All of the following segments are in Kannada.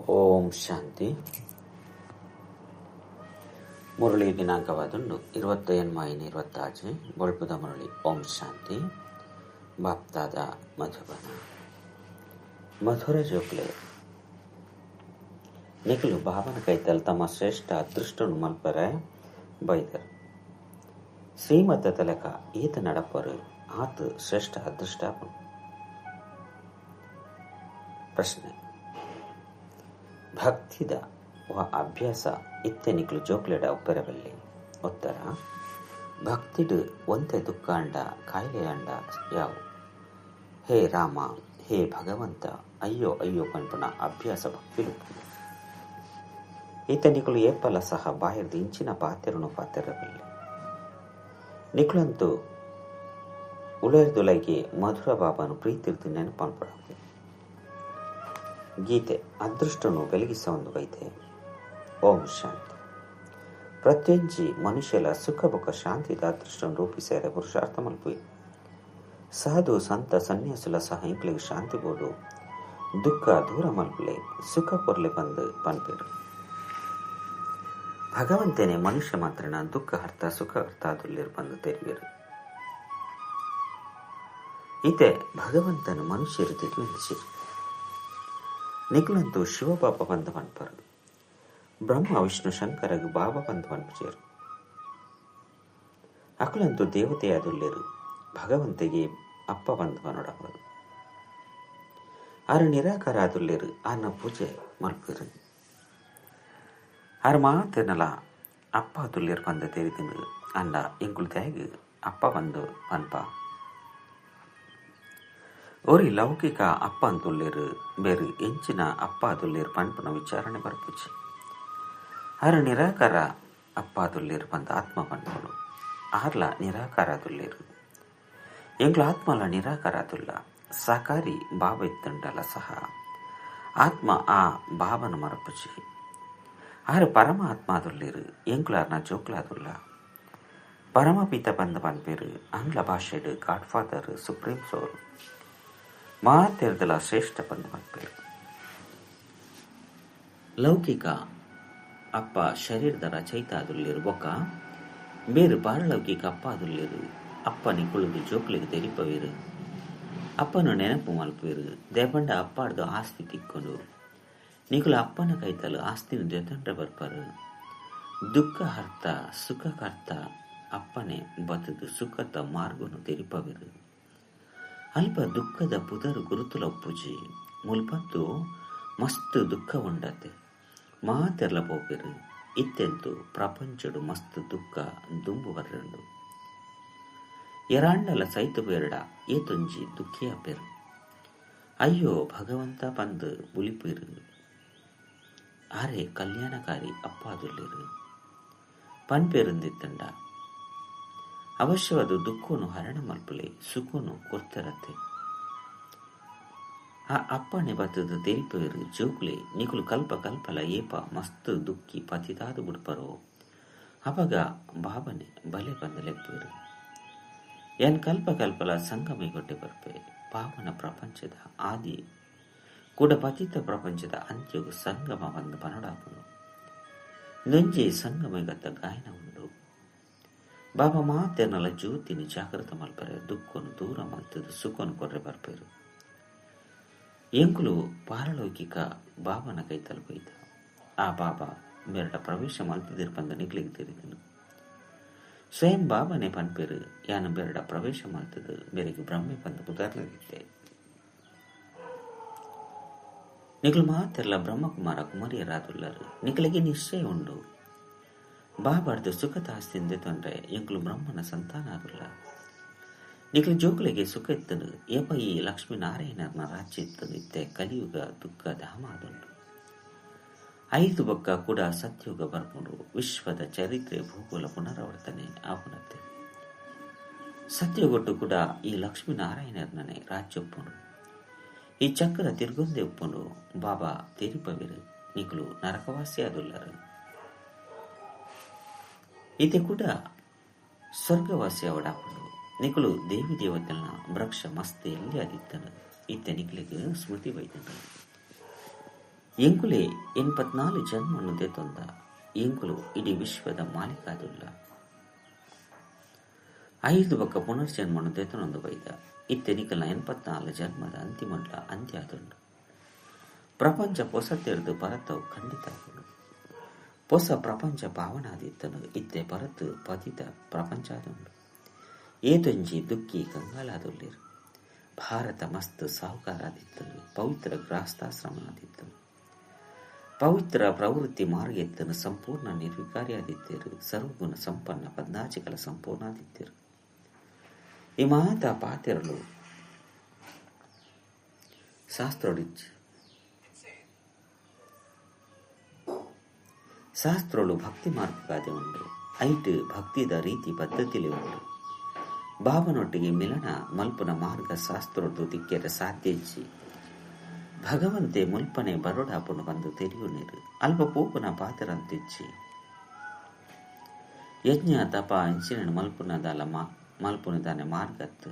ಓಂ ಶಾಂತಿ. ಮುರಳಿ ದಿನಾಂಕವಾದುಂಡು 27/26 ಬೊಳ್ಪುದ ಮುರಳಿ. ಓಂ ಶಾಂತಿ. ಬಾಪ್ತಾದ ಮಧುಬನ. ಮಧುರ ಜೋಕ್ಲೆ ನಿಖಲು ಬಾಬನ ಕೈತಲ್ ತಮ್ಮ ಶ್ರೇಷ್ಠ ಅದೃಷ್ಟನು ಮಲ್ಪರೆ ಬೈದರು. ಶ್ರೀಮತ ತಲಕ ಈತ ನಡಪರು ಆತ ಶ್ರೇಷ್ಠ ಅದೃಷ್ಟಾಪನು. ಪ್ರಶ್ನೆ: ಭಕ್ತಿದ ವ ಅಭ್ಯಾಸ ಇತ್ತೆ ನಿಕ್ಲು ಜೋಕ್ಲೆಡ ಉಪ್ಪೆರಬಲ್ಲಿ. ಉತ್ತರ: ಭಕ್ತಿಡ್ ಒಂತೆ ದುಃಖ ಅಂಡ ಕಾಯಿಲೆ ಅಂಡ ಯಾವು? ಹೇ ರಾಮ, ಹೇ ಭಗವಂತ, ಅಯ್ಯೋ ಅಯ್ಯೋ ಪನ್ಪುನ ಅಭ್ಯಾಸ ಭಕ್ತಿಡು. ಈತ ನಿಕ್ಲು ಏಪಲ ಸಹ ಬಾಯಿರ್ದು ಇಂಚಿನ ಪಾತೆರನು ಪಾತೆರಬಲ್ಲಿ. ನಿಕ್ಲಂತೂ ಉಳೇರ್ದುಲೈಗೆ ಮಧುರ ಬಾಬಾನು ಪ್ರೀತಿರ್ದು ನೆನಪನ್ಪಡ. ಗೀತೆ ಅದೃಷ್ಟನು ಬೆಳಗಿಸ ಒಂದು ಬೈತೆ. ಓಂ ಶಾಂತಿ. ಪ್ರತ್ಯಂಜಿ ಮನುಷ್ಯಲ ಸುಖ ಬುಖ ಶಾಂತಿದ ಅದೃಷ್ಟను ರೂಪಿಸಿದರೆ ಪುರುಷಾರ್ಥ ಮಲ್ಪುಯಿ. ಸಾಧು ಸಂತ ಸನ್ಯಾಸುಲ ಸಹ ಇಂಕ್ಲಿಗೆ ಶಾಂತಿ ಬೋಡು ದುಃಖ ದೂರ ಮಲ್ಪುಲೆ ಸುಖ ಕೊರ್ಲೆ ಬಂದು ಪನ್ಪೇರು. ಭಗವಂತನೇ ಮನುಷ್ಯ ಮಾತ್ರನ ದುಃಖ ಹರ್ತ ಸುಖ ಹರ್ತ ಅದುಲ್ಲಿರು ಬಂದು ತೆರಿವೇರು. ಇತೆ ಭಗವಂತನು ಮನುಷ್ಯರು ತಿರುಗಿಸಿರು. ನಿಕ್ಲಂತೂ ಶಿವಬಾಬಾ ಬಂದು ಪನ್ಪರು. ಬ್ರಹ್ಮ ವಿಷ್ಣು ಶಂಕರಗೆ ಬಾಬಾ ಬಂದು ಪನ್ಪುಜೇರು. ಅಕುಲಂತೂ ದೇವತೆಯಾದುಲ್ಲೇರು. ಭಗವಂತಿಗೆ ಅಪ್ಪ ಬಂದು ಪನೊಡವರು. ಆರು ನಿರಾಕಾರ ಆದುಲ್ಲೇರು. ಆನ ಪೂಜೆ ಮಲ್ಪಿರು. ಆರು ಮಾತಿನಲ ಅಪ್ಪ ಆದುಲ್ಲೇರು ಬಂದು ತೆರಿದಿನು ಅಂಡ ಇಂಕುಳು ತ್ಯಾಗಿ ಅಪ್ಪ ಬಂದು ಪನ್ಪ. ಒರಿ ಲೌಕಿಕ ಅಪ್ಪ ಅಂತುಳ್ಳೇರು ಬೇರು ಎಂಚಿನ ಅಪ್ಪ ಅದುಲ್ಲೇರು ಪನ್ಪುನ ವಿಚಾರಣೆ ಬರ್ಪುಜಿ. ಆರು ನಿರಾಕಾರ ಅಪ್ಪ ಅದುಲ್ಲೇರು ಬಂದ ಆತ್ಮ ಪನ್ಪುಡು. ಆರ್ಲ ನಿರಾಕಾರ ಅದುಲ್ಲೇರು. ಎಂಗ್ಲ ಆತ್ಮಲ ನಿರಾಕಾರ ಅದುಲ್ಲ. ಸಾಕಾರಿ ಬಾಬ ಇತ್ತುಂಡಲ ಸಹ ಆತ್ಮ ಆ ಬಾಬನ ಮರಪುಜಿ. ಆರು ಪರಮ ಆತ್ಮ ಅದುಲ್ಲೇರು. ಎಂಗ್ಲಾರ್ನ ಜೋಕ್ಲ ಅದುಲ್ಲ. ಪರಮಪಿತ ಬಂದ ಪನ್ಪೇರು. ಆಂಗ್ಲ ಭಾಷೆಡು ಗಾಡ್ ಫಾದರ್, ಸುಪ್ರೀಂ ಸೋಲ್ ಮಾತೆರ್ದಲ ಶ್ರೇಷ್ಠ ಬಂದು ಪನ್ಪೇರು. ಲೌಕಿಕ ಅಪ್ಪ ಶರೀರದ ರಚಯಿತ ಅದುಲ್ಲೇರು ಬೊಕ್ಕ ಬೇರು ಪಾರಲೌಕಿಕ ಅಪ್ಪ ಅದುಲ್ಲೇರು. ಅಪ್ಪ ನಿಕುಳುದು ಜೋಕ್ಲಿಗೆ ತೆರಿಪವೇರು. ಅಪ್ಪನು ನೆನಪು ಮಲ್ಪೇರು. ದೆಪಂಡ ಅಪ್ಪಾಡ್ದು ಆಸ್ತಿ ತಿಕ್ಕೊಂಡು ನಿಕುಲು ಅಪ್ಪನ ಕೈತಲು ಆಸ್ತಿನ ದೆತಂಡ ಬರ್ಪರು. ದುಃಖ ಹರ್ತ ಸುಖ ಕರ್ತ ಅಪ್ಪನೆ ಬತದು ಸುಖದ ಮಾರ್ಗನು ತೆರಿಪವೇರು. ಅಲ್ಪ ದುಃಖದ ಪುದರು ಗುರುತುಲ ಒಪ್ಪುಜಿ ಮುಲ್ಪತ್ತು ಮಸ್ತ್ ದುಃಖ ಉಂಡತೆ ಮಾತೆರ್ಲ ಪೋಪೆರು. ಇತ್ತೆಂತು ಪ್ರಪಂಚಡು ಮಸ್ತ್ ದುಃಖ ದುಂಬು ಬರ್ರಂಡು. ಎರಾಂಡಲ ಸೈತು ಬೇರಡ ಏತೊಂಜಿ ದುಃಖಿಯ ಪೆರು. ಅಯ್ಯೋ ಭಗವಂತ ಬಂದು ಬುಲಿಪೇರು. ಆರೆ ಕಲ್ಯಾಣಕಾರಿ ಅಪ್ಪ ಅದುಲ್ಲೇರು ಪನ್ಪೇರುಂದಿತ್ತಂಡ. ಅವಶ್ಯವಾದ ದುಃಖನು ಹರಣ ಮಲ್ಪಲೆ ಸುಖನು ಕೊರ್ತರತ್ತೆ. ಆ ಅಪ್ಪನೆ ಬತ್ತದ ತೆರಿಪೇರು ಜೋಕ್ಲೆ ನಿಕುಲು ಕಲ್ಪ ಕಲ್ಪಲ ಏಪ ಮಸ್ತ್ ದುಃಖಿ ಪತಿದಾದು ಬಿಡ್ಪರೋ ಅವಾಗ ಬಾಬನೆ ಬಲೆ ಬಂದ ಲೆಪ್ಪೇರು. ಎನ್ ಕಲ್ಪ ಕಲ್ಪಲ ಸಂಗಮೆ ಕೊಟ್ಟೆ ಬರ್ಪೆ. ಪಾವನ ಪ್ರಪಂಚದ ಆದಿ ಕೂಡ ಪತಿತ ಪ್ರಪಂಚದ ಅಂತ್ಯಗೂ ಸಂಗಮ ಬಂದು ಪನಡಾಪನು. ನೊಂಜೆ ಸಂಗಮಗತ ಗಾಯನ ಉಂಡು. ಬಾಬಾ ಮಾತೆರ್ನಲ ಜ್ಯೋತಿನಿ ಜಾಗೃತ ಮಲ್ಪರೆ ದುಃಖನು ದೂರ ಮಲ್ತದು ಸುಖನು ಕೊರ್ರೆ ಬರ್ಪೇರು. ಎಂಕುಲು ಪಾರಲೌಕಿಕ ಬಾಬನ ಕೈ ತಲುಪೈತ. ಆ ಬಾಬಾ ಬೇರಡ ಪ್ರವೇಶ ಮಲ್ತದಿರ್ ಬಂದ ನಿಗ್ಲಿಗೆ ತೆರಿದನು. ಸ್ವಯಂ ಬಾಬನೆ ಪನ್ಪೇರು. ಯಾನ ಬೇರಡ ಪ್ರವೇಶ ಮಲ್ತದು ಬೇರೆಗೆ ಬ್ರಹ್ಮೆ ಬಂದ ಕುದರ್ಲಿದ್ದೆ. ನಿಖಲು ಮಾತೆರ್ಲ ಬ್ರಹ್ಮಕುಮಾರ ಕುಮಾರಿಯರಾದುಲ್ಲರು. ನಿಖಲಿಗೆ ನಿಶ್ಚಯ ಉಂಡು ಬಾಬಾರ್ದು ಸುಖದ ಆಸ್ತಿಂದೆ ತೊಂದ್ರೆ ಎಂಕುಲು ಬ್ರಹ್ಮನ ಸಂತಾನ ಆದುಲ್ಲ. ನಿಖಲು ಜೋಕುಲಿಗೆ ಸುಖ ಇತ್ತನು ಏಪ ಈ ಲಕ್ಷ್ಮೀನಾರಾಯಣನ ರಾಜ್ಯ ಇತ್ತನು. ಇತ್ತೆ ಕಲಿಯುಗ ದುಃಖ ಧಾಮ ಆದುಂಡು. 5 ಬೊಕ್ಕ ಕೂಡ ಸತ್ಯುಗ ಬರ್ಪುಂಡು. ವಿಶ್ವದ ಚರಿತ್ರೆ ಭೂಗೋಳ ಪುನರಾವರ್ತನೆ ಆಪುನತ್ತೆ. ಸತ್ಯುಗೊಟ್ಟು ಕೂಡ ಈ ಲಕ್ಷ್ಮೀನಾರಾಯಣನೇ ರಾಜ್ಯ ಒಪ್ಪುಂಡು. ಈ ಚಕ್ರ ತಿರ್ಗೊಂದೆ ಉಪ್ಪುಂಡು. ಬಾಬಾ ತೆರಿಪವಿರು. ನಿಖಲು ನರಕವಾಸಿ ಆದುಲ್ಲರು. ಇತೆ ಕೂಡ ಸ್ವರ್ಗವಾಸಿ ಅವಡಾಪುಂಡು. ನಿಖಲು ದೇವಿ ದೇವತೆಲ್ನ ವೃಕ್ಷ ಮಸ್ತ್ ಎಲ್ಲಿ ಆದಿತ್ತನು. ಇತ್ತೆ ನಿಖಲಿಗೆ ಸ್ಮೃತಿ ಬೈದನು. ಎಂಕುಲೆ 84 ಜನ್ಮನು ದೆತೊಂದ ಎಂಕುಲು ಇಡೀ ವಿಶ್ವದ ಮಾಲೀಕಾದುಲ್ಲ. 5 ಬೊಕ್ಕ ಪುನರ್ಜನ್ಮನು ದೆತನೊಂದು ಬೈದ ಇತ್ತೆ ನಿಕಲ್ನ 84 ಜನ್ಮದ ಅಂತಿಮಡ್ಲ ಅಂತ್ಯ ಆದುಂಡು. ಪ್ರಪಂಚ ಪೊಸತೆರ್ದು ಪರತವು ಖಂಡಿತ ಆದುಂಡು. ಹೊಸ ಪ್ರಪಂಚ ಭಾವನಾದಿತ್ತನು ಇತ್ತೆ ಪರತು ಪತಿತ ಪ್ರಪಂಚ ಆದುಂಡು. ಏತೊಂಜಿ ದುಃಖಿ ಕಂಗಾಲಾದುಲ್ಲೇರು. ಭಾರತ ಮಸ್ತ್ ಸಾಹುಕಾರಾದಿತ್ತನು. ಪವಿತ್ರ ಗೃಹಸ್ಥಾಶ್ರಮ ಆದಿತ್ತನು. ಪವಿತ್ರ ಪ್ರವೃತ್ತಿ ಮಾರ್ಗೆತ್ತನು ಸಂಪೂರ್ಣ ನಿರ್ವಿಕಾರಿಯಾದಿದ್ದೇರು. ಸರ್ವಗುಣ ಸಂಪನ್ನ ಪದ್ನಾಚಿಕಲ ಸಂಪೂರ್ಣಾದಿದ್ದೇರು. ಈ ಮಾತ ಪಾತೆರಲು ಶಾಸ್ತ್ರೋಳು ಭಕ್ತಿ ಮಾರ್ಗಗಾದೆ ಉಂಡು. ಐಟ್ ಭಕ್ತಿದ ರೀತಿ ಪದ್ಧತಿಲಿ ಉಂಡು. ಬಾಬನೊಟ್ಟಿಗೆ ಮಿಲನ ಮಲ್ಪನ ಮಾರ್ಗ ಶಾಸ್ತ್ರೋಡು ದಿಕ್ಕೆರೆ ಸಾಧ್ಯಜ್ಜಿ ಭಗವಂತೆ ಮುಲ್ಪನೆ ಬರೋಡಾಪುನು ಬಂದು ತೆರೆಯುನೇರು. ಅಲ್ಪ ಪೂಪನ ಪಾತೆರಂತಿಚ್ಚಿ ಯಜ್ಞ ತಪ ಅಂಚಿನ ಮಲ್ಪುನದಾನೆ ಮಾರ್ಗತ್ತು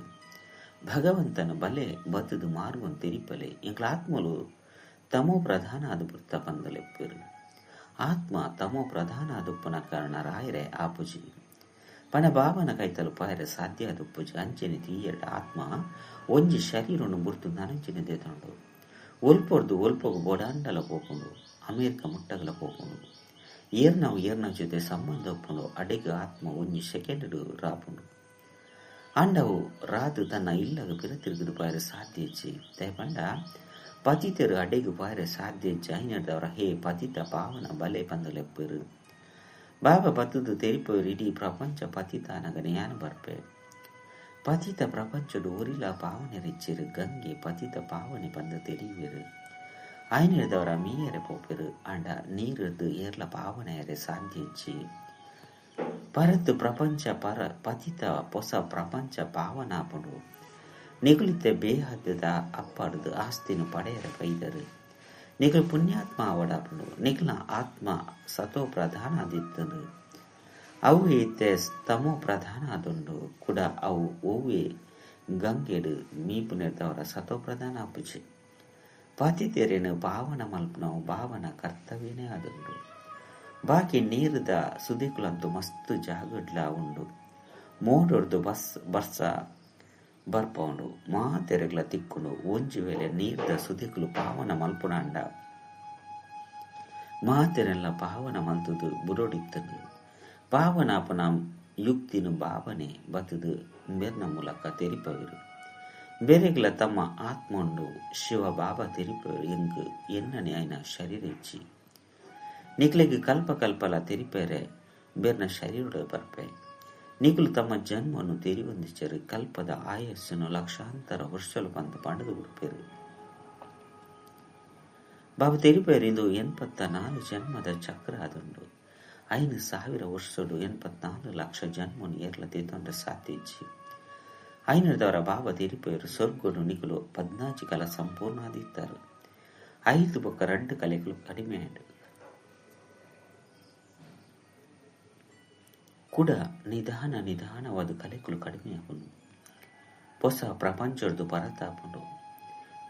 ಭಗವಂತನ ಬಲೆ ಬತ್ತದು ಮಾರುವನ್ ತಿರಿಪಲೆ ಇಂಕ್ಲ ಆತ್ಮಲು ತಮೋ ಪ್ರಧಾನ ಅದು ಬೃತ್ತ ಬಂದಲೆಪ್ಪರು. ಆತ್ಮ ತಮೋ ಪ್ರಧಾನ ಅದುಪ್ಪನ ಕಾರಣ ರಾಯರೆ ಆಪುಜಿ ಪಣ ಬಾಬನ ಕೈತಲು ಪಾಯರೆ ಸಾಧ್ಯ ಅದುಪ್ಪುಜಿ ಅಂಚೆನೆ ತೀಯರ್ಡ ಆತ್ಮ ಒಂಜಿ ಶರೀರನು ಬುರ್ತು ನನಂಚಿನ ದೇತಂಡು ಒಲ್ಪೊರ್ದು ಒಲ್ಪೊಗು ಬೋಡಾಂಡಲ ಪೋಪುಂಡು ಅಮೇರಿಕ ಮುಟ್ಟಗಲ ಪೋಪುಂಡು ಏರ್ನ ಜೊತೆ ಸಂಬಂಧ ಒಪ್ಪುಂಡು ಅಡೆಗೆ ಆತ್ಮ ಒಂಜಿ ಸೆಕೆಂಡ್ ರಾಪುಂಡು ಅಂಡವು ರಾದು ತನ್ನ ಇಲ್ಲಗ ಪಿರತಿರುಗುದು ಪಾಯರೆ ಸಾಧ್ಯಜ್ಜಿ ದಯಪಂಡ ಪತಿತರು ಅಡೆಗು ಪಾಯರೆ ಸಾಧ್ಯಜ್ಜಿ ಐನಡ್ದವರ ಹೇ ಪತಿತ ಪಾವನ ಬಲೆ ಪಂದಲೆಪ್ಪರು ಬಾಬಾ ಬತ್ತದು ತೆರಿಪರು ಇಡೀ ಪ್ರಪಂಚ ಪತಿತಾನಗ ಜ್ಞಾನ ಬರ್ಪೆ ಪತಿತ ಪ್ರಪಂಚಡು ಒರಿಲ ಪಾವನೆ ರಿಚ್ಚಿರು ಗಂಗೆ ಪತಿತ ಪಾವನೆ ಬಂದ ತೆರಿಯುವೆರು ಐನಡ್ದವರ ಮೀಯರೆ ಪೋಪೆರು ಅಂಡ ನೀರದ್ದು ಏರ್ಲ ಪಾವನೆಯರೆ ಸಾಧ್ಯಜ್ಜಿ ಪರತ್ತು ಪ್ರಪಂಚ ಪತಿತ ಹೊಸ ಪ್ರಪಂಚ ಪಾವನಾಪುಡು ನಿಗುಲಿತೆ ಬೇಹದ್ದದ ಅಪ್ಪಡ್ದು ಆಸ್ತಿನು ಪಡೆಯರ ಬೈದರು ನಿಗಲು ಪುಣ್ಯಾತ್ಮ ಅವಡಾಪುಡು ನಿಗಲ ಆತ್ಮ ಸತೋ ಪ್ರಧಾನ ಆದಿತ್ತನು ಅವು ಇತ್ತೆ ತಮೋ ಪ್ರಧಾನ ಆದುಂಡು ಕೂಡ ಅವು ಓವೇ ಗಂಗೆಡು ಮೀಪು ನೆಡ್ದವರ ಸತೋ ಪ್ರಧಾನ ಆಪುಜಿ ಪತಿತೆರೇನು ಪಾವನ ಮಲ್ಪನವು ಭಾವನ ಕರ್ತವ್ಯನೇ ಆದುಂಡು ಬಾಕಿ ನೀರದ ಸುದಿಕುಲಂತೂ ಮಸ್ತ್ ಜಾಗಡ್ಲ ಉಂಡು ಮೋಡೊರ್ದು ಬರ್ಸ ಬರ್ಪೌಂಡು ಮಾತೆರೆಗ್ಲ ತಿಕ್ಕುಂಡು ಒಂಜಿ ವೇಳೆ ನೀರ್ದ ಸುದಿಕುಲು ಪಾವನ ಮಲ್ಪುನಾಂಡ ಮಾತೆರೆಲ್ಲ ಪಾವನ ಮಲ್ತುದು ಬುರೋಡಿತ್ತನು ಪಾವನಾಪನ ಯುಕ್ತಿನು ಭಾವನೆ ಬತ್ತದು ಬೆರ್ನ ಮೂಲಕ ತೆರಿಪವಿರು ಬೇರೆಗ್ಲ ತಮ್ಮ ಆತ್ಮಂಡು ಶಿವ ಬಾಬಾ ತೆರಿಪವಿರು ಎಂಗ್ ಎನ್ನನೆ ಆಯ್ನ ಶರೀರ ಇಚ್ಚಿ ನಿಕ್ಲೆಗೆ ಕಲ್ಪ ಕಲ್ಪಲ ತೆರಿಪೇರೆ ಬೇರ್ನ ಶರೀರ ಬರ್ಪೆ ನಿಗುಲು ತಮ್ಮ ಜನ್ಮವನ್ನು ತೆರಿವೊಂದಿಚ್ಚರು ಕಲ್ಪದ ಆಯಸ್ಸನ್ನು ಲಕ್ಷಾಂತರ ವರ್ಷಲು ಬಂದು ಪಡೆದು ಬಿಡ್ಪೇರು ಬಾಬಾ ತೆರಿಪೇರು ಇದು 84 ಜನ್ಮದ ಚಕ್ರ ಆದುಂಡು 5,000 ವರ್ಷಡು 84 ಲಕ್ಷ ಜನ್ಮನು ಏರ್ಲತೆ ತೊಂಡ ಸಾಧ್ಯಜ್ಜಿ ಐನದವರ ಬಾಬಾ ತೆರಿಪೇರು ಸ್ವರ್ಗಡು ನಿಗುಲು 14 ಕಲ ಸಂಪೂರ್ಣ ಆದಿತ್ತರು 5 ಬೊಕ್ಕ 2 ಕಲೆಗಳು ಕಡಿಮೆ ಆಡು ಕೂಡ ನಿಧಾನವಾದ ಕಲೆಗಳು ಕಡಿಮೆ ಆಪುಂಡು ಹೊಸ ಪ್ರಪಂಚದ್ದು ಪರತಾಪುಂಡು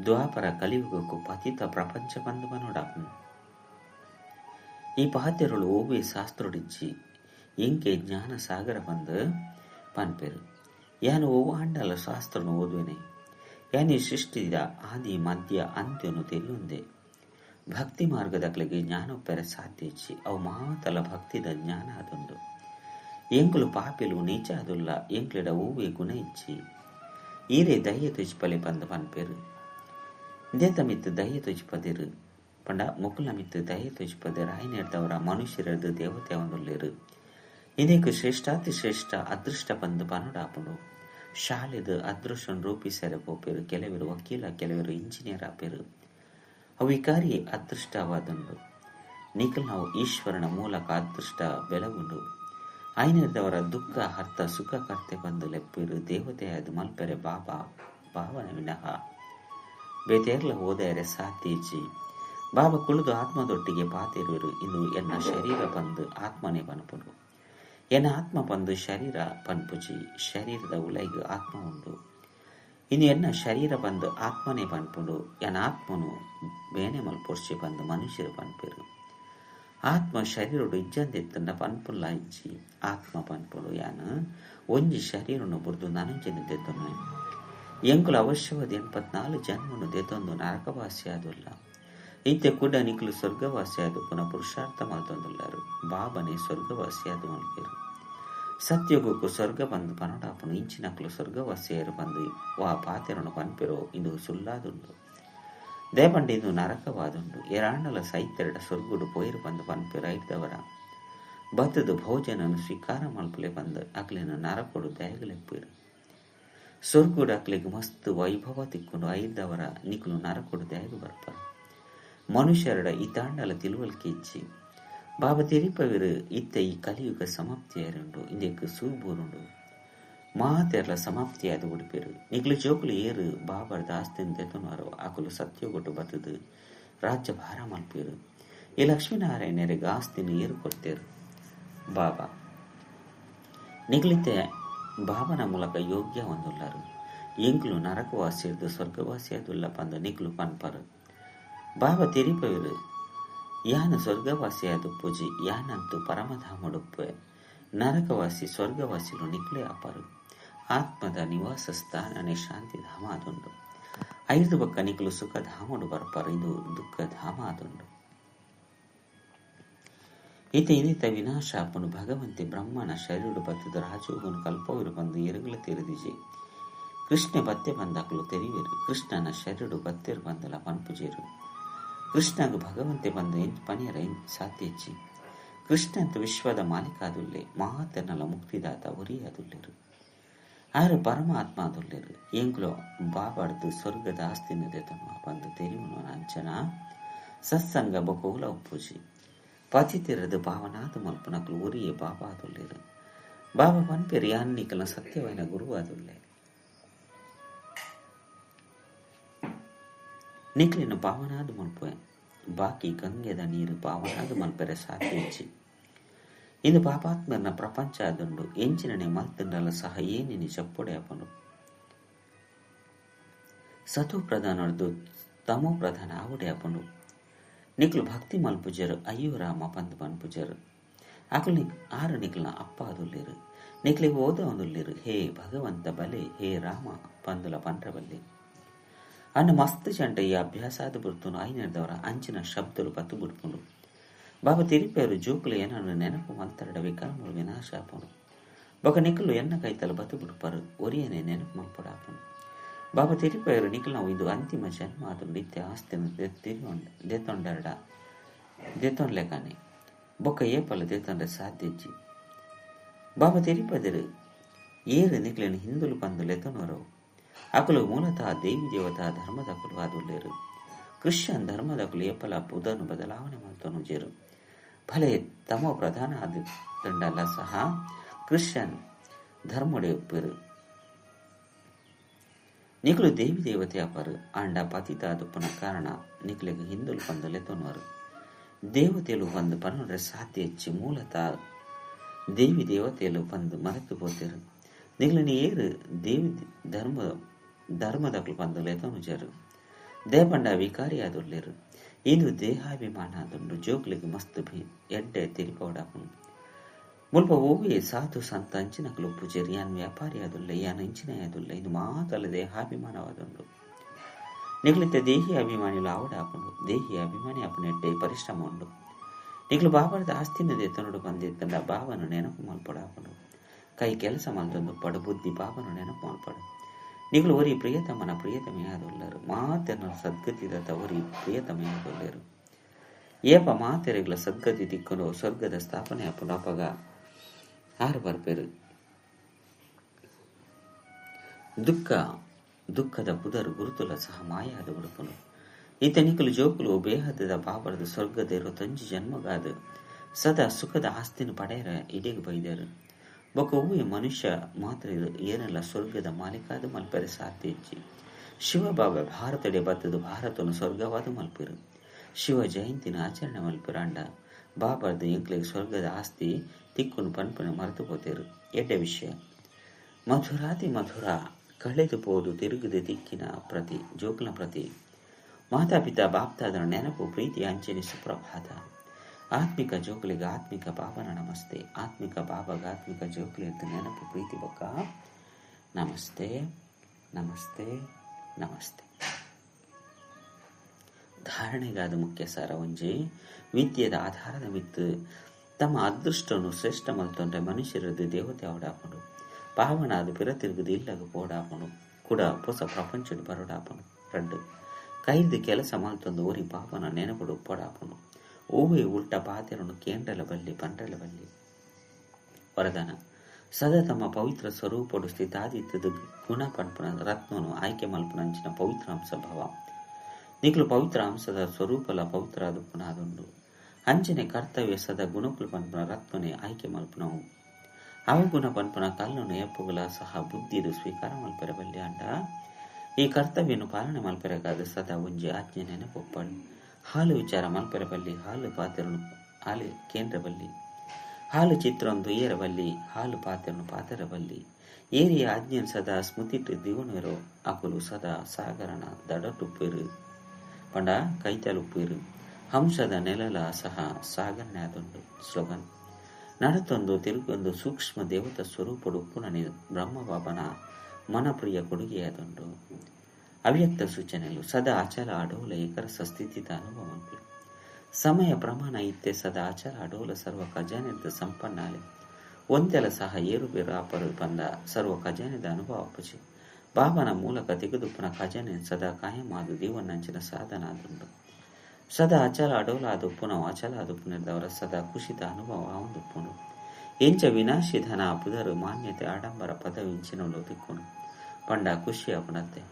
ದ್ವಾಪರ ಕಲಿಯುಗಕ್ಕೂ ಪತಿತ ಪ್ರಪಂಚ ಬಂದು ಬನೋಡಾಪುಂಡು ಈ ಪಾತೆರಳು ಓವೇ ಶಾಸ್ತ್ರಡಿಚ್ಚಿ ಎಂಕೆ ಜ್ಞಾನ ಸಾಗರ ಬಂದು ಪನ್ಪೆರು ಯಾನು ಓ ಆಂಡಲ ಶಾಸ್ತ್ರನು ಓದುವೆನೆ ಯಾನಿ ಸೃಷ್ಟಿದ ಆದಿ ಮಧ್ಯ ಅಂತ್ಯನು ತೆರೆಯೊಂದೆ ಭಕ್ತಿ ಮಾರ್ಗದಕ್ಲೆಗೆ ಜ್ಞಾನೊಪ್ಪೆರೆ ಸಾಧ್ಯಚ್ಚಿ ಅವು ಮಾತಲ ಭಕ್ತಿದ ಜ್ಞಾನ ಅದೊಂದು ಎಂಕುಲು ಪಾಪಿಲು ನೀಚ ಅದುಲ್ಲ ಎಂಕ್ಲೆಡ ಓವೇ ಗುಣ ಇಚ್ಚಿ ಈರೆ ದಯ್ಯ ತುಜ್ಪಲೆ ಬಂದ ಪನ್ಪೆರು ದೇತ ಮಿತ್ತು ದಯ್ಯ ತುಜ್ಪದಿರು ಪಂಡ ಮುಕುಲ ಮಿತ್ತು ದಯ್ಯ ತುಜ್ಪದಿರು ಆಯ್ನೆಡ್ದವರ ಮನುಷ್ಯರದು ದೇವತೆ ಒಂದುಲ್ಲೇರು ಇದಕ್ಕೆ ಶ್ರೇಷ್ಠಾತಿ ಶ್ರೇಷ್ಠ ಅದೃಷ್ಟ ಬಂದು ಪನೋಡಾಪುಂಡು ಶಾಲೆದು ಅದೃಷ್ಟನ್ ರೂಪಿಸರೆ ಪೋಪೆರು ಕೆಲವರು ವಕೀಲ ಕೆಲವರು ಇಂಜಿನಿಯರ್ ಆಪೆರು ಅವಿಕಾರಿ ಅದೃಷ್ಟವಾದುಂಡು ನಿಖಲ್ ನಾವು ಈಶ್ವರನ ಮೂಲಕ ಅದೃಷ್ಟ ಬೆಳಗುಂಡು ಐನದವರ ದುಃಖ ಅರ್ಥ ಸುಖ ಕರ್ತೆ ಬಂದು ಲೆಪ್ಪಿರು ದೇವತೆಯಾದ ಮಲ್ಪೆರೆ ಬಾಬಾ ಭಾವನೆ ವಿನಃ ಬೇತೇರ್ಲ ಓದೆರೆ ಸಾಧ್ಯಜಿ ಬಾಬಾ ಕುಳಿದು ಆತ್ಮದೊಟ್ಟಿಗೆ ಪಾತಿರುವರು ಇಂದು ಎನ್ನ ಶರೀರ ಬಂದು ಆತ್ಮನೇ ಪನ್ಪುಡು ಎನ್ನ ಆತ್ಮ ಬಂದು ಶರೀರ ಪನ್ಪುಜಿ ಶರೀರದ ಉಲೈಗು ಆತ್ಮ ಉಂಡು ಇನ್ನು ಎನ್ನ ಶರೀರ ಬಂದು ಆತ್ಮನೇ ಪನ್ಪುಂಡು ಎನ್ನ ಆತ್ಮನು ಬೇನೆ ಮಲ್ಪೊರ್ಚಿ ಬಂದು ಮನುಷ್ಯರು ಪನ್ಪೆರು. ಆತ್ಮ ಶರೀರಡು ಇಜ್ಜಂದೆತ್ತಂಡ ಪನ್ಪುಲ್ಲ ಇಜ್ಜಿ ಆತ್ಮ ಪನ್ಪುಡು ಯಾನ ಒಂಜಿ ಶರೀರನು ಬುರ್ದು ನನಂಚಿನ ದೆತ್ತೊನು ಎಂಕುಲು ಅವಶ್ಯವಾದ 84 ಜನ್ಮನು ದೆತೊಂದು ನರಕವಾಸಿ ಆದುಲ್ಲ. ಇಂತೆ ಕೂಡ ನಿಕ್ಲು ಸ್ವರ್ಗವಾಸಿ ಆದು ಪುನಃ ಪುರುಷಾರ್ಥ ಮಲ್ತೊಂದುಲ್ಲಾರು. ಬಾಬನೇ ಸ್ವರ್ಗವಾಸಿ ಆದು ಮಲ್ಪೇರು. ಸತ್ಯಗೋಕು ಸ್ವರ್ಗ ಬಂದು ಪನಡಾಪನು ಇಂಚಿನಕ್ಲು ಸ್ವರ್ಗವಾಸಿಯರು ಬಂದು ವಾ ಪಾತೆರನು ಪನ್ಪೆರೋ ಇದು ಸುಳ್ಳಾದುಂಡು. ದೇಪಂಡ ಇದು ನರಕವಾದುಂಡು. ಎರಾಂಡಲ ಸೈತ್ತೆರಡ ಸ್ವರ್ಗುಡು ಪೊಯ್ರು ಬಂದು ಪನ್ಪೆರು ಐದವರ ಬತ್ತದು ಭೋಜನನು ಸ್ವೀಕಾರ ಮಲ್ಪಲೆ ಬಂದು ಅಕ್ಲಿನ ನರಕೊಡು ದಯಗಲೆಪ್ಪೇರು. ಸ್ವರ್ಗುಡು ಅಕ್ಲಿಗೆ ಮಸ್ತ್ ವೈಭವ ತಿಕ್ಕೊಂಡು ಐದವರ ನಿಕ್ಲು ನರಕೊಡು ದಯಗು ಬರ್ಪರು. ಮನುಷ್ಯರಡ ಇತಾಂಡಲ ತಿಳುವಳಿಕೆ ಇಚ್ಚಿ ಬಾಬಾ ತಿರಿಪವಿರು ಇತ್ತ ಈ ಕಲಿಯುಗ ಸಮಾಪ್ತಿಯಾರುಂಡು ಇಂದೆಕ್ ಸೂಬೂರುಂಡು ಮಾತೆರ್ಲ ಸಮಾಪ್ತಿಯಾದ ಉಡುಪೇರು. ನಿಗ್ಲು ಜೋಕುಲು ಏರು ಬಾಬರ್ದ ಆಸ್ತಿನ ದೆತೊನರು ಆಕುಲು ಸತ್ಯಗೊಟ್ಟು ಬತ್ತದು ರಾಜ್ಯ ಭಾರ ಮಲ್ಪೇರು. ಈ ಲಕ್ಷ್ಮೀನಾರಾಯಣರಿಗೆ ಆಸ್ತಿನ ಏರು ಕೊಡ್ತೇರು ಬಾಬಾ. ನಿಗ್ಲಿತೆ ಬಾಬನ ಮೂಲಕ ಯೋಗ್ಯ ಒಂದುಲ್ಲಾರು. ಎಂಕ್ಲು ನರಕವಾಸಿಯದು ಸ್ವರ್ಗವಾಸಿಯಾದುಲ್ಲ ಪಂದ ನಿಗ್ಲು ಪನ್ಪರು. ಬಾಬಾ ತಿರಿಪವಿರು ಯಾನ ಸ್ವರ್ಗವಾಸಿಯಾದ ಪೂಜಿ ಯಾನಂತೂ ಪರಮಧಾಮಡುಪ್ಪೆ ನರಕವಾಸಿ ಸ್ವರ್ಗವಾಸಿಲು ನಿಕ್ಲೆ ಅಪರು. ಆತ್ಮದ ನಿವಾಸ ಸ್ಥಾನನೇ ಶಾಂತಿ ಧಾಮ ಆದುಂಡು. 5 ಬಕ್ಕ ನಿಕ್ಲು ಸುಖ ಧಾಮಡು ಬರ್ಪರು. ಇದು ದುಃಖ ಧಾಮ ಆದುಂಡು. ಇದಿತ ವಿನಾಶ ಅಪ್ಪನು ಭಗವಂತಿ ಬ್ರಹ್ಮನ ಶರೀರ ಬತ್ತದ ರಾಜೋಗನು ಕಲ್ಪವಿರು ಬಂದು ಎರಗಲು ತೆರೆದಿಜಿ ಕೃಷ್ಣ ಬತ್ತೆ ಬಂದಾಕಲು ತೆರಿವಿರು. ಕೃಷ್ಣನ ಶರೀರ ಬತ್ತೆರು ಬಂದಲ ಪನ್ಪುಜೇರು. ಕೃಷ್ಣಗ ಭಗವಂತೆ ಬಂದು ಪನಿಯರ ಸಾತ್ಯಚ್ಚಿ ಕೃಷ್ಣ ಅಂತ ವಿಶ್ವದ ಮಾಲೀಕಾದುಲ್ಲೆ ಮಹಾತೆನ್ನಲ ಮುಕ್ತಿದಾತ ಒರಿಯಾದುಲ್ಲೆರು. ಆರು ಪರಮಾತ್ಮ ಆದುಲ್ಲೆರು. ಎಂಗ್ಲೋ ಬಾಬಾಡ್ದು ಸ್ವರ್ಗದ ಆಸ್ತಿನ ದೆತನು ಬಂದು ತೆರಿವನು ಅಂಚನ ಸತ್ಸಂಗ ಬಕೋಲ ಉಪ್ಪುಜಿ ಪಚಿತಿರದು ಭಾವನಾದ ಮಲ್ಪನಕ್ಲು ಒರಿಯೇ ಬಾಬಾ ಆದುಲ್ಲೆರು. ಬಾಬಾ ಪನ್ಪೆರು ಯಾನ್ನಿಕಲ ಸತ್ಯವೈನ ಗುರುವಾದುಲ್ಲೆ. ನಿಕ್ಲಿನ ಪಾವನಾದ ಮಲ್ಪೆ ಬಾಕಿ ಗಂಗೆದ ನೀರು ಪಾವನಾದ ಮಲ್ಪೆರೆ ಸಾಧ್ಯ. ಇದು ಪಾಪಾತ್ಮನ ಪ್ರಪಂಚ ಆದುಂಡು. ಎಂಚಿನನೆ ಮಲ್ತಂಡಲ ಸಹ ಏನಿನಿ ಚಪ್ಪೊಡೆ ಅಪನು. ಸತು ಪ್ರಧಾನದ್ದು ತಮೋ ಪ್ರಧಾನ ಆವುಡೆ ಅಪನು. ನಿಕ್ಲು ಭಕ್ತಿ ಮಲ್ಪುಜರು ಅಯ್ಯೋ ರಾಮ ಪಂದ್ ಪನ್ಪುಜರು ಆಕಲು ಆರು ನಿಕ್ಲನ ಅಪ್ಪ ಅದುಲ್ಲೇರು. ನಿಕ್ಲಿಗೆ ಓದ ಒಂದುಲ್ಲೇರು ಹೇ ಭಗವಂತ ಬಲೆ ಹೇ ರಾಮ ಪಂದುಲ ಪಂಡ್ರಬಲ್ಲೆ. ಅನ್ನ ಮಸ್ತ್ ಚಂಟ ಈ ಅಭ್ಯಾಸಾದ ಬರ್ತನು ಐನರ್ದವರ ಅಂಚಿನ ಶಬ್ದಲು ಪತ್ತು ಬಿಡ್ಕೊಂಡು ಬಾಬಾ ತಿರಿಪೇರು ಜೋಕುಲು ಏನನ್ನು ನೆನಪು ಮಲ್ತರಡ ವಿಕರ್ಮಗಳು ವಿನಾಶ ಆಪನು. ಬೊಕ ನಿಕ್ಲು ಎನ್ನ ಕೈತಲು ಬತ್ತು ಬಿಡ್ಪರು ಒರಿಯನೆ ನೆನಪು ಮಲ್ಪಡಾಪನು. ಬಾಬಾ ತಿರಿಪೇರು ನಿಕ್ಲು ನಾವು ಇದು ಅಂತಿಮ ಜನ್ಮ ಅದು ನಿತ್ಯ ಆಸ್ತಿನ ದೆತ್ತೊಂಡರಡ ದೆತ್ತೊಂಡ್ಲೆಕಾನೆ ಬೊಕ್ಕ ಏಪಲ ದೆತ್ತೊಂಡ್ರೆ ಸಾಧ್ಯಜ್ಜಿ. ಬಾಬಾ ತಿರಿಪದರು ಏರು ನಿಕ್ಲಿನ ಹಿಂದುಲು ಬಂದು ಲೆತನೋರು ಅಕಲು ಮೂಲತಃ ದೇವಿ ದೇವತಾ ಧರ್ಮದಕಲು ಆದುಲ್ಲೇರು. ಕ್ರಿಶ್ಚಿಯನ್ ಧರ್ಮದಕಲು ಏಪಲ ಬುಧನು ಬದಲಾವಣೆ ಮಾಡ್ತಾನು ಜೇರು ಭಲೆ ತಮೋ ಪ್ರಧಾನ ಆದಂಡಲ್ಲ ಸಹ ಕ್ರಿಶ್ಚಿಯನ್ ಧರ್ಮಡೆ ಒಪ್ಪರು. ನಿಕ್ಲು ದೇವಿ ದೇವತೆ ಅಪರು ಆಂಡ ಪತಿತ ಅದುಪ್ಪನ ಕಾರಣ ನಿಕ್ಲಿಗೆ ಹಿಂದುಲು ಬಂದು ಲೆತನೋರು ದೇವತೆಲು ಬಂದು ಪನ್ನೊಡ್ರೆ ಸಾಧ್ಯ ಹೆಚ್ಚಿ ಮೂಲತಃ ದೇವಿ ದೇವತೆಯಲು ಬಂದು ಮರೆತು ಹೋತೆರು. ನಿಗ್ಲಿನ ಏರು ದೇವಿ ಧರ್ಮದಕ್ಲು ಬಂದು ಲೆತನುಜರು ದೇಪಂಡ ವಿಕಾರಿ ಆದುಲ್ಲೇರು. ಇದು ದೇಹಾಭಿಮಾನ ಆದುಂಡು ಜೋಕ್ಲಿಗೆ ಮಸ್ತ್ ಎಡ್ಡೆ ತಿರಿಪೌಡಾಪನು. ಮುಲ್ಪ ಓವೇ ಸಾಧು ಸಂತ ಅಂಚಿನಕ್ಲು ಪೂಜೆರು ಯಾನ್ ವ್ಯಾಪಾರಿ ಆದುಲ್ಲ ಯಾನ್ ಅಂಚಿನ ಆದುಲ್ಲ. ಇದು ಮಾತಲ್ಲ ದೇಹಾಭಿಮಾನವಾದುಂಡು. ನಿಗ್ಲಿತ ದೇಹಿ ಅಭಿಮಾನಿಲು ಆವಡಾಪನು ದೇಹಿ ಅಭಿಮಾನಿ ಅಪನ ಎಡ್ಡೆ ಪರಿಶ್ರಮ ಉಂಡು. ನಿಗ್ಲು ಬಾಬಾರದ ಆಸ್ತಿನ ದೆತ್ತನುಡು ಬಂದಿತ್ತಂಡ ಬಾಬನು ನೆನಪು ಮಲ್ಪಡಾಪನು. ಕೈ ಕೆಲಸ ಮಲ್ತೊಂದು ಪಡು ಬುದ್ಧಿ ಬಾಬನು ನೆನಪು ಮಲ್ಪಡು. ನಿಗ್ಲು ಒರಿ ಪ್ರಿಯತಮನ ಪ್ರಿಯತಮೆ ಆದುಲ್ಲರು ಮಾತೆನ ಸದ್ಗತಿದತ ಒರಿ ಪ್ರಿಯತಮೆ ಆದುಲ್ಲೇರು. ಏಪ ಮಾತೆರೆಗ್ಲ ಸದ್ಗತಿ ತಿಕ್ಕನು ಸ್ವರ್ಗದ ಸ್ಥಾಪನೆ ಅಪ್ಪನು ಅಪಗ ಆರು ಬರ್ಪೇರು. ದುಃಖದ ಪುದರು ಗುರುತುಲ ಸಹ ಮಾಯಾದ ಉಡುಪನು. ಈತ ನಿಕ್ಕಲು ಜೋಕುಲು ಬೇಹದ ಬಾಬರದ ಸ್ವರ್ಗದೇರು ತಂಜಿ ಜನ್ಮಗಾದ ಸದಾ ಸುಖದ ಆಸ್ತಿನ ಪಡೆಯರ ಇಡೆಗೆ ಬೈದರು. ಬೊಕ ಹೂವೆ ಮನುಷ್ಯ ಮಾತ್ರ ಏನೆಲ್ಲ ಸ್ವರ್ಗದ ಮಾಲೀಕಾದ ಮಲ್ಪೆರೆ ಸಾಧ್ಯ ಹೆಚ್ಚಿ. ಶಿವಬಾಬಾ ಭಾರತಡೆ ಬತ್ತದ ಭಾರತನು ಸ್ವರ್ಗವಾದ ಮಲ್ಪೆರು. ಶಿವ ಜಯಂತಿನ ಆಚರಣೆ ಮಲ್ಪೆರಾಂಡ ಬಾಬಾರ್ದ ಎಂಕ್ಲೆಗೆ ಸ್ವರ್ಗದ ಆಸ್ತಿ ತಿಕ್ಕುನು ಪನ್ಪನೆ ಮರೆತು ಹೋತೇರು. ಎಡ್ಡೆ ವಿಷಯ ಮಧುರಾತಿ ಮಧುರ ಕಳೆದುపోದು ತಿರುಗದೆ ದಿಕ್ಕಿನ ಪ್ರತಿ ಜೋಕುಲ ಪ್ರತಿ ಮಾತಾಪಿತಾ ಬಾಪ್ತಾದರ ನೆನಪು ಪ್ರೀತಿ ಅಂಚನೆ ಸುಪ್ರಭಾತ. ಆತ್ಮಿಕ ಜೋಕುಲಿಗೆ ಆತ್ಮಿಕ ಬಾಬನ ನಮಸ್ತೆ. ಆತ್ಮಿಕ ಬಾಬಾಗ ಆತ್ಮಿಕ ಜೋಕುಲಿದ್ದು ನೆನಪು ಪ್ರೀತಿ ಬೊಕ್ಕ ನಮಸ್ತೆ ನಮಸ್ತೆ ನಮಸ್ತೆ. ಧಾರಣೆಗಾದ ಮುಖ್ಯ ಸಾರ ಒಂಜಿ ವಿದ್ಯೆದ ಆಧಾರದ ಮಿತ್ತು ತಮ್ಮ ಅದೃಷ್ಟವನ್ನು ಶ್ರೇಷ್ಠ ಮಲ್ತೊಂಡ್ರೆ ಮನುಷ್ಯರದ್ದು ದೇವತೆ ಅವಡಾಪನು ಪಾವನಾದ ಪಿರ ತಿರುಗುದು ಇಲ್ಲಗ ಪೋಡಾಪನು ಕೂಡ ಹೊಸ ಪ್ರಪಂಚಡು ಬರೋಡಾಪನು. 2 ಕೈದು ಕೆಲಸ ಮಲ್ತೊಂದು ಓರಿ ಪಾಪನ ನೆನಪಡು ಪೋಡಾಪನು ಓವೇ ಉಲ್ಟ ಪಾತೆರನು ಕೇಂದ್ರಲ ಬಲ್ಲಿ ಪಂಡ್ರಲ ಬಲ್ಲಿ. ವರದಾನ ಸದಾ ತಮ್ಮ ಪವಿತ್ರ ಸ್ವರೂಪಡು ಸ್ಥಿತಾದಿತ್ಯದ ಗುಣ ಪಂಪನ ರತ್ನನು ಆಯ್ಕೆ ಮಲ್ಪನಂಚಿನ ಪವಿತ್ರ ಅಂಶ ಭಾವ ನಿಖಲು ಪವಿತ್ರ ಅಂಶದ ಸ್ವರೂಪಲ ಪವಿತ್ರ ಅದು ಪುನಾದುಂಡು ಅಂಚನೆ ಕರ್ತವ್ಯ ಸದಾ ಗುಣಕುಲು ಪಂಪನ ರತ್ನನೆ ಆಯ್ಕೆ ಮಲ್ಪನವು ಅವಗುಣ ಪಂಪನ ಕಲ್ಲನು ಎಪ್ಪುಗಳ ಸಹ ಬುದ್ಧಿದು ಸ್ವೀಕಾರ ಮಲ್ಪೆರಬಲ್ಲಿ ಅಂಡ ಈ ಕರ್ತವ್ಯನು ಪಾಲನೆ ಮಲ್ಪೆರಗಾದ ಸದಾ ಒಂಜಿ ಆಜ್ಞೆ ನೆನಪೊಪ್ಪಳು ಹಾಲು ವಿಚಾರ ಮಲ್ಪೆರಬಲ್ಲಿ ಹಾಲು ಪಾತ್ರನು ಹಾಲು ಕೇಂದ್ರಬಲ್ಲಿ ಹಾಲು ಚಿತ್ರೊಂದು ಏರಬಲ್ಲಿ ಹಾಲು ಪಾತ್ರನು ಪಾತರಬಲ್ಲಿ ಏರಿಯ ಆಜ್ಞೆಯನ್ನು ಸದಾ ಸ್ಮೃತಿಟ್ಟು ದಿವನರು ಅಕುಲು ಸದಾ ಸಾಗರಣ ದಡಟುಪ್ಪಿರು ಪಂಡ ಕೈತಲುಪ್ಪಿರು ಹಂಸದ ನೆಲಲ ಸಹ ಸಾಗರಣೆ ಆದುಂಡು. ಸ್ಲೋಗನ್ ನಡತೊಂದು ತಿರುಗೊಂದು ಸೂಕ್ಷ್ಮ ದೇವತಾ ಸ್ವರೂಪಡು ಪುನನಿ ಬ್ರಹ್ಮಬಾಬನ ಮನಪ್ರಿಯ ಕೊಡುಗೆಯಾದುಂಡು. ಅವ್ಯಕ್ತ ಸೂಚನೆಗಳು ಸದಾ ಅಚಲ ಅಡೋಲ ಏಕರಸ ಸ್ಥಿತಿದ ಅನುಭವ ಸಮಯ ಪ್ರಮಾಣ ಇತ್ತೆ ಸದಾ ಅಚಲ ಅಡೋಲ ಸರ್ವ ಖಜಾನೆದ ಸಂಪನ್ನಾಲೆ ಒಂದೆಲ ಸಹ ಏರುಬೇರು ಅಪರು ಬಂದ ಸರ್ವ ಖಜಾನೆದ ಅನುಭವ ಪುಚಿ ಬಾಬನ ಮೂಲಕ ತೆಗೆದುಪ್ಪನ ಖಜಾನೆ ಸದಾ ಕಾಯಮಾದು ದೀವನ್ನಂಚಿನ ಸಾಧನ ಆದುಂಡು. ಸದಾ ಅಚಲ ಅಡೋಲ ಆದುಪ್ಪುನ ಅಚಲ ಆದುಪ್ಪುನದವರ ಸದಾ ಖುಷಿದ ಅನುಭವ ಆವಂದುಪ್ಪುನು ಎಂಚ ವಿನಾಶಿ ಧನ ಪುದರು ಮಾನ್ಯತೆ ಆಡಂಬರ ಪದವಿ ಇಂಚಿನೊಂದು ತಿಕ್ಕೊಂಡು ಪಂಡ ಖುಷಿ ಅಪುನತ್ತೆ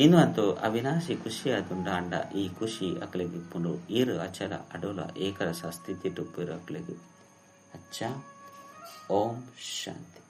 ಇನ್ನು ಅಂತೂ ಅವಿನಾಶಿ ಖುಷಿಯಾದುಂಡ ಅಂಡ ಈ ಖುಷಿ ಅಕ್ಲೆಗೆ ಪುಂಡು ಈರು ಅಚಲ ಅಡೋಲ ಏಕರಸ ಸ್ಥಿತಿ ಟುಪ್ಪಿರು ಅಕ್ಲೆಗೆ. ಅಚ್ಚ ಓಂ ಶಾಂತಿ.